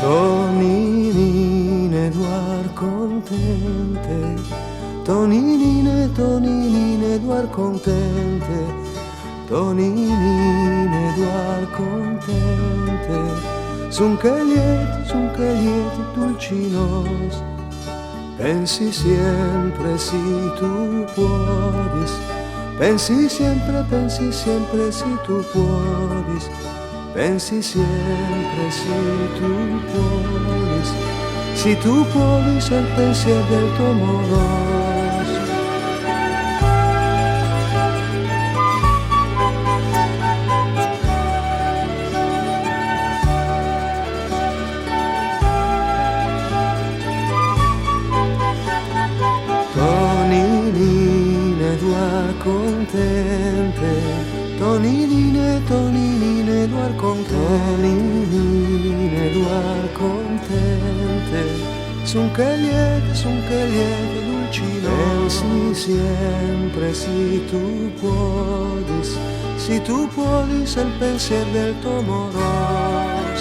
Toninine doar contente, toninine doar contente, toninine doar contente. Sun che lieti dulcinos, pensi sempre si tu puodis, pensi sempre si tu puodis, pensi sempre si tu puodis, si tu puodis el pensier del tuo moros. Toninine doar contente, toninine doar contente, toninine doar contente. Sun che liete dulcino, pensi sempre si tu puodis el pensier del tuo moros.